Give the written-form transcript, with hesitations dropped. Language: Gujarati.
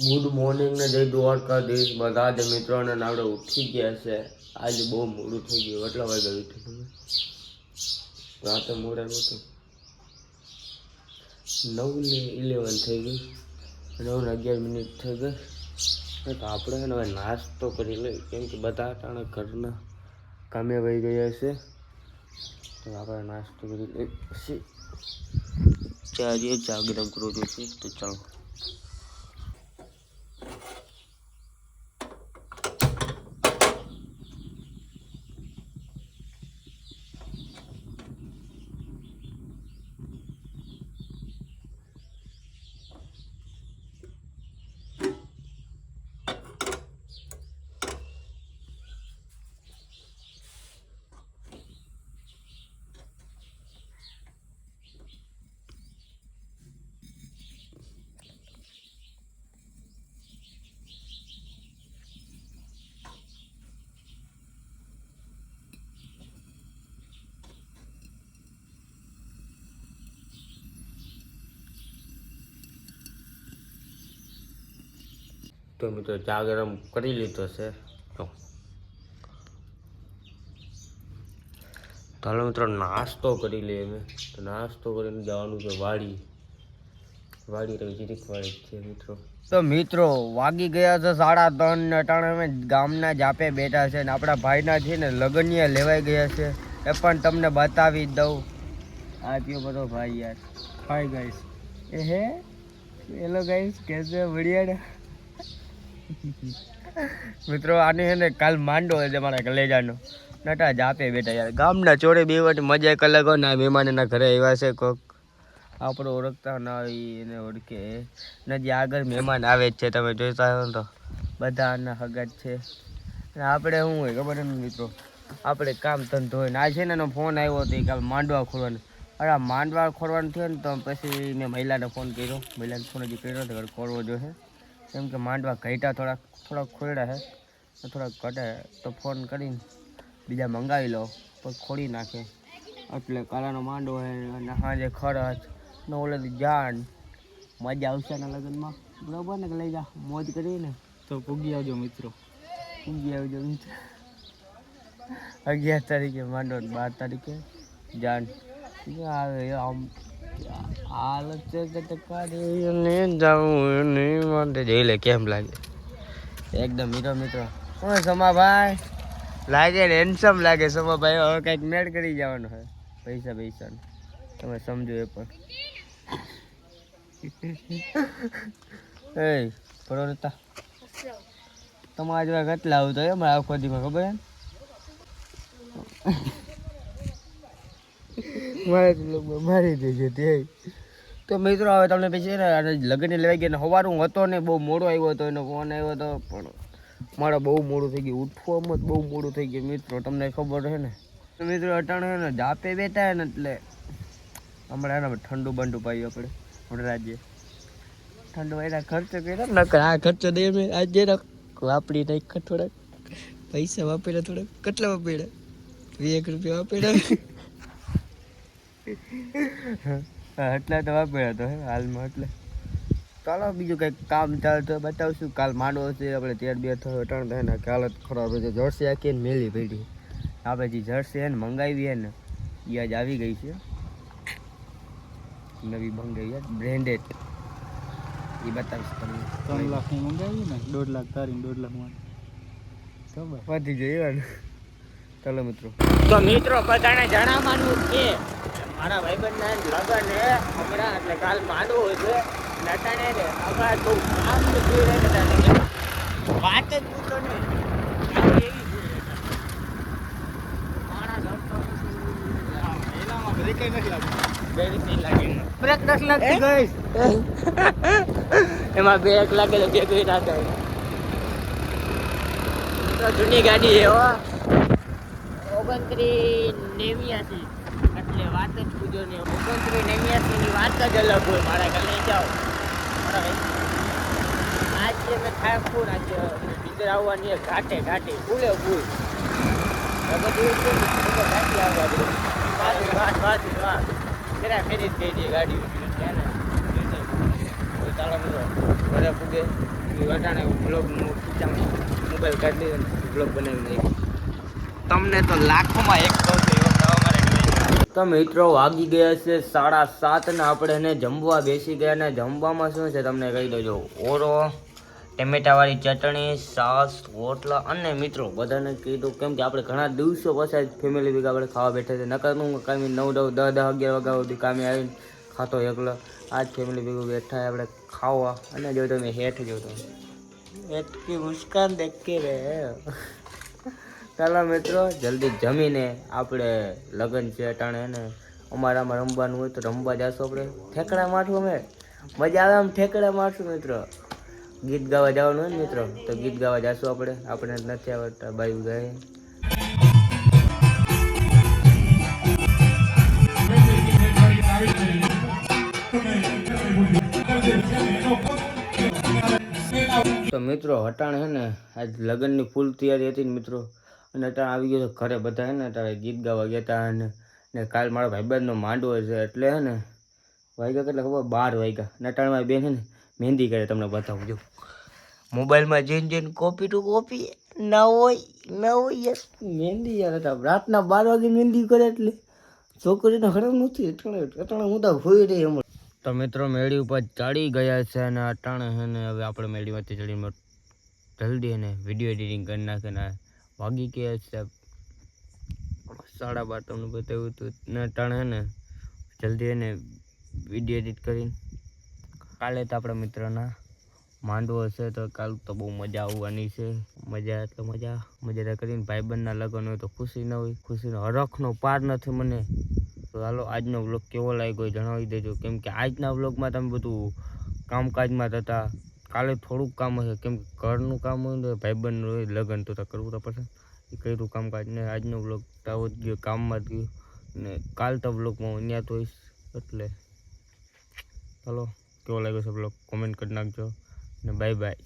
ગુડ મોર્નિંગ ને જય દ્વારકાધીશ બધા જ મિત્રોને આપણે ઉઠી ગયા છે. આજે બહુ મોડું થઈ ગયું. કેટલા વાગ્યા ઉઠ્યું તમે? રાતે મોડા નહોતું, 9:11 થઈ ગઈ, 9:11 થઈ ગઈ. તો આપણે હવે નાસ્તો કરી લઈએ, કેમ કે બધા અટાણે ઘરના કામે વહી ગયા છે. તો આપણે નાસ્તો કરી લઈએ, પછી ચા ગરમ કરવો જોઈએ. તો ચાલો. તો મિત્રો ચા ગરમ કરી લીધો છે. તો હાલો મિત્રો નાસ્તો કરી લઈએ. અમે તો નાસ્તો કરીને જવાનું છે વાડી વાડી છે મિત્રો. તો મિત્રો વાગી ગયા છે 3:30 ને અટાણે અમે ગામના જાપે બેઠા છે ને આપણા ભાઈના છે ને લગનિયા લેવાઈ ગયા છે. એ પણ તમને બતાવી દઉં. આ કયો બધો ભાઈ યાર. Hi guys. એ હે હેલો ગાઈસ, કેસે બઢિયા મિત્રો. આની છે ને કાલ માંડો છે મારા કલેજાનો. નટા જાપે બેઠા યાર ગામના ચોરે બે વાટ મજા એક અલગ હોય ને. આ મહેમાન એના ઘરે આવ્યા છે. કોક આપણો ઓળખતા ના હોય એને ઓળખે નજી. આગળ મહેમાન આવે જ છે, તમે જોઈતા હો તો બધા આના હગા જ છે. અને આપણે શું હોય ખબર ને મિત્રો, આપણે કામ ધંધો હોય ને. આ છે ને એનો ફોન આવ્યો હતો કાલ માંડવા ખોલવાનો. અરે માંડવા ખોલવાનું થયો ને તો પછી મેં મહિલાને ફોન કર્યો. મહિલાને ફોન હજી કર્યો તો કરવો જોઈએ, કેમ કે માંડવા ઘટ્યા થોડાક ખોલ્યા છે, થોડાક ઘટે તો ફોન કરીને બીજા મંગાવી લો પછી ખોડી નાખે. એટલે કાલાનો માંડવો હોય અને સાંજે ખરચ ને ઓલેથી જાણ મજા આવશે ને લગ્નમાં. બરાબર ને કે લઈ જા મોજ કરીને. તો પૂગી આવજો મિત્રો. 11 તારીખે માંડવો, 12 તારીખે જાણ. હાલત જોઈ લે કેમ લાગે. એકદમ મિત્રો. શું સમાભાઈ લાગે ને હેન્ડસમ લાગે. સમાભાઈ હવે કંઈક મેળ કરી જવાનો હોય. પૈસા તમે સમજો એ પણ. એ પરોતા તમારા જેવા કેટલા આવતો એમ આખો દીમાં ખબર હે મારી દેજે તે. તો મિત્રો હવે તમને પછી ને લગ્ન લેવાઈ ગયા ને સવારું હતો ને બહુ મોડો આવ્યો હતો. એનો ફોન આવ્યો હતો પણ મારે બહુ મોડું થઈ ગયું. ઉઠવામાં જ બહુ મોડું થઈ ગયું મિત્રો, તમને ખબર છે ને. મિત્રો અટાણે ને જાપે બેઠા ને એટલે હમણાં એના ઠંડુ બંડુ પાયું આપણે રાજ્ય ઠંડુ એના ખર્ચો કર્યો નકર આ ખર્ચો દે મેં આજે વાપરી નાખ. થોડાક પૈસા વાપર્યા, થોડાક કેટલા વાપર્યા? 20 રૂપિયા વાપર્યા. એટલા તો વાપર્યા તો હાલમાં. એટલે ચાલો બીજું કંઈક કામ ચાલતું બતાવશું. કાલ માંડવો છે આપણે 13-2 થયો અટાણ થાય ને હાલત ખરાબ છે. જર્સી આખીને મેલી પડી. આપણે જે જર્સી હે ને મંગાવી હે ને એ આજ આવી ગઈ છે. નવી મંગાવી બ્રેન્ડેડ. એ બતાવીશ તમને. 3 લાખની મંગાવી ને 1.5 લાખ તારી 1.5 લાખ માં ખબર વધી જાય ને. ચાલો મિત્રો. તો મિત્રો બધાને જણાવવાનું કે મારા ભાઈબંધના લગન હે હમણાં, એટલે કાલ માંડવો છે. નટાણે રે અગાડ બહુ કામ જોઈ રહ્યા હતા. વાત જ પૂછો ને એવી બ્રેક નથી લાગતી ગઈ. એમાં બ્રેક લાગે તો બ્રેક ના થાય. તો જૂની ગાડી છે 2989. એટલે વાત જ પૂછો ને. 2989 ની વાત જ અલગ હોય. મારા ઘરે લઈ જાઓ મારા ભાઈ. આજે મેં ઠાકુર આજે નીકળ આવવાની ઘાટે ફૂલે ફૂલ બધું ઘાટી આવવા દે. વાત ફેરા ફેરી જ ગઈ ગાડી. ચાલો મિત્રો ઘરે પૂગે અટાણે બ્લોગ મોબાઈલ કાઢી લીધો બ્લોગ બનાવી નાખ્યો. તમને તો લાખોમાં એક કહું છું એવો તો અમારે તો મિત્રો વાગી ગયા છે 7:30 ને આપણે એને જમવા બેસી ગયા ને જમવામાં શું છે તમને કહી દઉં ઓરો ટમેટાવાળી ચટણી સાસ રોટલા અને મિત્રો બધાને કીધું કેમ કે આપણે ઘણા દિવસો પછી ફેમિલી ભેગા આપણે ખાવા બેઠા છે નકર હું કામે 9, 10, 11 વાગ્યા સુધી કામે આવીને ખાતો એકલો આજ ફેમિલી ભેગું બેઠા આપણે ખાવા અને જો તમે હેઠ જો તમે હેઠ की मुस्कान देख के रहे ચાલો મિત્રો જલ્દી જમીને આપણે લગન છે અટાણે ને અમારામાં રમવાનું હોય તો રમવા જશું આપણે ઠેકડા મારશું અમે મજા આવે આમ ઠેકડા મારશું મિત્રો ગીત ગાવા જવાનું હોય ને મિત્રો તો ગીત ગાવા જશું આપણે નથી આવડતા બાયું ગાય તો મિત્રો હટાણે હે ને આજ લગ્નની ફૂલ તૈયારી હતી ને મિત્રો અને અટાણે આવી ગયો ઘરે બધા હે ને અટાણે ગીત ગાવા ગયા હતા ને કાલ મારા ભાઈબંધનો માંડવો છે એટલે હે ને વાગ્યા કેટલા ખબર 12 વાગ્યા ને અટાણે મારી બેન હે ને મહેંદી કરે તમને બતાવું જો મોબાઈલમાં જઈને કોપી ટુ કોપી ના હોય યસ મહેંદી યાર હતા રાતના 12 વાગે મહેંદી કરે એટલે છોકરીને ખરાબ નથી અટાણે હું તો હોઈ રહી હમણાં તો મિત્રો મેળી ઉપર ચડી ગયા છે અને અટાણે છે ને હવે આપણે મેળીમાંથી ચડીને જલ્દી એને વિડીયો એડિટિંગ કરી નાખે ને વાગી ગયા છે 12:30 તમને બતાવ્યું હતું ને અટાણે ને જલ્દી એને વિડીયો એડિટ કરીને કાલે તો આપણા મિત્રના માંડવો હશે તો કાલ તો બહુ મજા આવવાની છે મજા એટલે મજા કરીને ભાઈબંધના લગ્ન હોય તો ખુશી ન હોય ખુશીનો હરખનો પાર નથી મને તો હાલો આજનો વ્લોગ કેવો લાગ્યો જણાવી દેજો કેમ કે આજના વ્લોગમાં તમે બધું કામકાજમાં થતા કાલે થોડુંક કામ હશે કેમ કે ઘરનું કામ હોય ને ભાઈબંધનું હોય લગ્ન તો કરવું તો પડશે એ કર્યું કામકાજ ને આજનો વ્લોગ આવો જ ગયો કામમાં જ ગયો ને કાલ તો વ્લોગમાં હું ત્યાં તો હોઈશ એટલે ચાલો કેવો લાગ્યો છે વ્લોગ કોમેન્ટ કરી નાખજો ને બાય બાય